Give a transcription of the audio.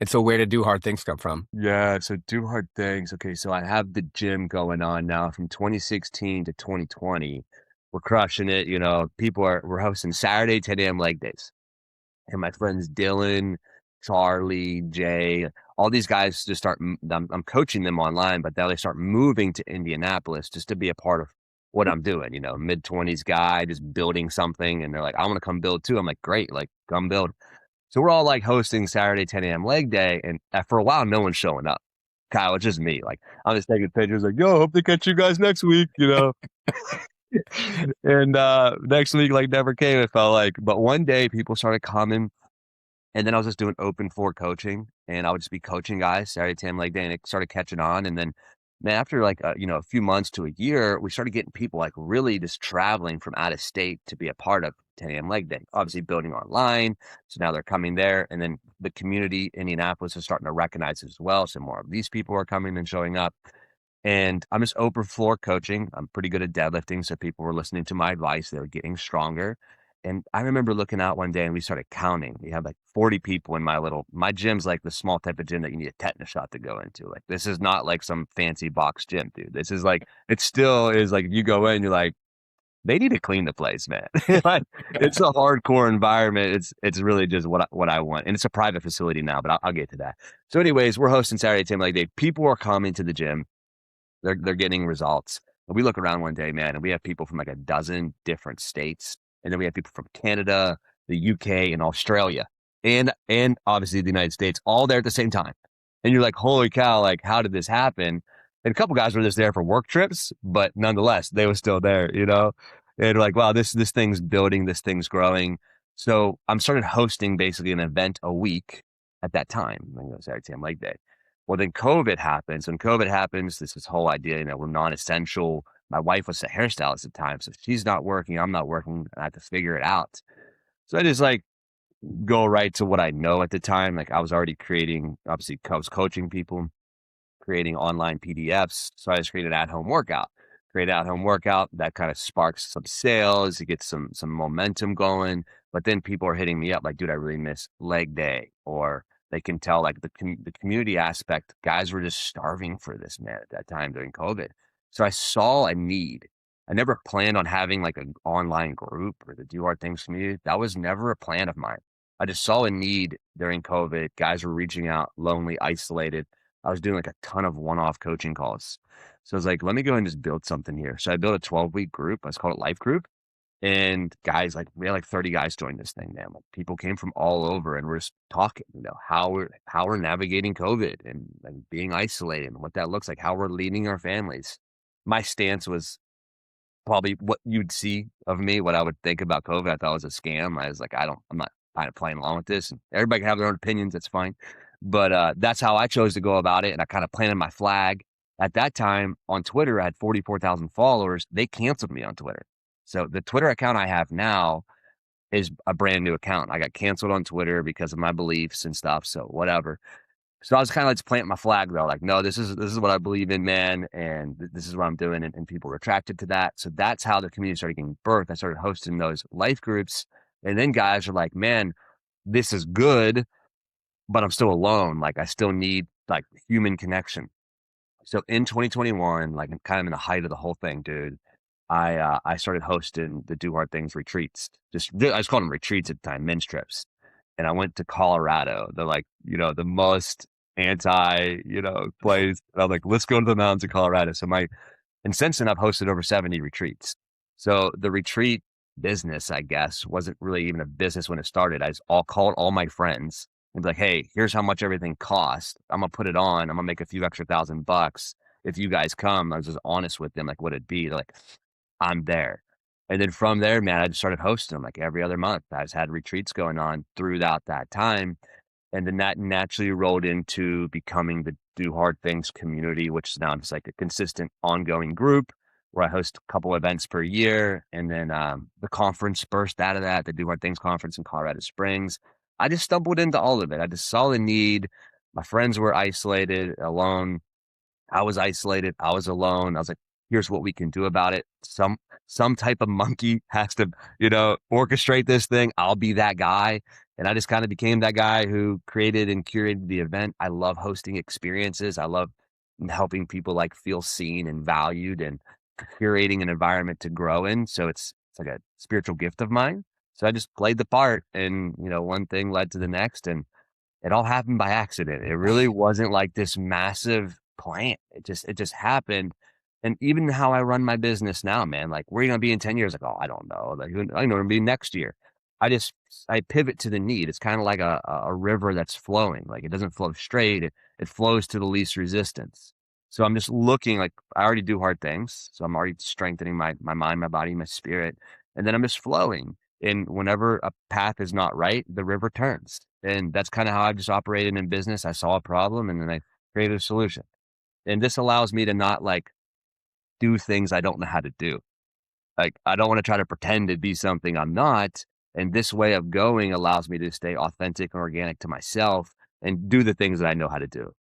And so where did Do Hard Things come from? Yeah, so do hard things. Okay, so I have the gym going on now from 2016 to 2020. We're crushing it. We're hosting Saturday 10 a.m. leg days. And my friends Dylan, Charlie, Jay, all these guys just I'm coaching them online, but now they start moving to Indianapolis just to be a part of what I'm doing, mid 20s guy, just building something. And they're like, I want to come build too. I'm like, great, like come build. So we're all like hosting Saturday 10 a.m. leg day. And for a while, no one's showing up. Kyle, it's just me. Like I'm just taking pictures like, yo, hope to catch you guys next week. And next week, like never came, it felt like. But one day people started coming. And then I was just doing open floor coaching, and I would just be coaching guys Saturday 10 leg day, and it started catching on. And then, man, after like a few months to a year, we started getting people like really just traveling from out of state to be a part of 10 a.m. leg day. Obviously, building online, so now they're coming there, and then the community Indianapolis is starting to recognize it as well. So more of these people are coming and showing up. And I'm just open floor coaching. I'm pretty good at deadlifting, so people were listening to my advice. They were getting stronger. And I remember looking out one day and we started counting. We had like 40 people in my gym's like the small type of gym that you need a tetanus shot to go into. Like this is not like some fancy box gym, dude. This is like, it still is like you go in, you're like, they need to clean the place, man. Like, it's a hardcore environment. It's really just what I want. And it's a private facility now, but I'll get to that. So anyways, we're hosting Saturday Tim Like Day. People are coming to the gym. They're getting results. And we look around one day, man, and we have people from like a dozen different states. And then we have people from Canada, the UK, and Australia, and obviously the United States, all there at the same time. And you're like, holy cow, like how did this happen? And a couple guys were just there for work trips, but nonetheless, they were still there. And like, wow, this thing's building, this thing's growing. So I'm started hosting basically an event a week at that time. Saturday Sam Leg Day. Well, then COVID happens. When COVID happens, this whole idea, we're non-essential. My wife was a hairstylist at the time, so she's not working. I'm not working. I have to figure it out. So I just like go right to what I know at the time. Like I was already creating, obviously, I was coaching people, creating online PDFs. So I just created at-home workout. Create at-home workout that kind of sparks some sales. It gets some momentum going. But then people are hitting me up like, dude, I really miss leg day, or they can tell like the community aspect. Guys were just starving for this, man, at that time during COVID. So I saw a need. I never planned on having like an online group or the Do Hard Things community. That was never a plan of mine. I just saw a need during COVID. Guys were reaching out, lonely, isolated. I was doing like a ton of one-off coaching calls. So I was like, let me go and just build something here. So I built a 12-week group. Let's call it Life Group. And guys, like we had like 30 guys join this thing, man. Like people came from all over and we're just talking, how we're navigating COVID and being isolated and what that looks like, how we're leading our families. My stance was probably what you'd see of me, what I would think about COVID. I thought it was a scam. I was like, I'm not kind of playing along with this. And everybody can have their own opinions. That's fine. But that's how I chose to go about it. And I kind of planted my flag. At that time on Twitter, I had 44,000 followers. They canceled me on Twitter. So the Twitter account I have now is a brand new account. I got canceled on Twitter because of my beliefs and stuff. So whatever. So I was kind of like just planting my flag though, like, no, this is what I believe in, man, and this is what I'm doing, and people were attracted to that. So that's how the community started getting birthed. I started hosting those life groups, and then guys are like, man, this is good, but I'm still alone. Like I still need like human connection. So in 2021, like kind of in the height of the whole thing, dude, I started hosting the Do Hard Things retreats. I just called them retreats at the time, men's trips. And I went to Colorado. They're like, the most place. And I'm like, let's go to the mountains of Colorado. And since then I've hosted over 70 retreats. So the retreat business, I guess, wasn't really even a business when it started. I just called all my friends and be like, hey, here's how much everything costs. I'm gonna put it on. I'm gonna make a few extra $1,000 if you guys come. I was just honest with them, like what it'd be. They're like, I'm there. And then from there, man, I just started hosting them like every other month. I just had retreats going on throughout that time. And then that naturally rolled into becoming the Do Hard Things community, which is now just like a consistent ongoing group where I host a couple events per year. And then the conference burst out of that, the Do Hard Things conference in Colorado Springs. I just stumbled into all of it. I just saw the need. My friends were isolated, alone. I was isolated. I was alone. I was like, here's what we can do about it. Some type of monkey has to, orchestrate this thing. I'll be that guy. And I just kind of became that guy who created and curated the event. I love hosting experiences. I love helping people like feel seen and valued and curating an environment to grow in. So it's like a spiritual gift of mine. So I just played the part and, one thing led to the next and it all happened by accident. It really wasn't like this massive plan. It just happened. And even how I run my business now, man, like where are you gonna be in 10 years? Like, oh, I don't know. Like, I don't know where I'm gonna be next year. I pivot to the need. It's kind of like a river that's flowing. Like it doesn't flow straight. It flows to the least resistance. So I'm just looking like I already do hard things. So I'm already strengthening my mind, my body, my spirit. And then I'm just flowing. And whenever a path is not right, the river turns. And that's kind of how I've just operated in business. I saw a problem and then I created a solution. And this allows me to not like do things I don't know how to do. Like I don't want to try to pretend to be something I'm not. And this way of going allows me to stay authentic and organic to myself and do the things that I know how to do.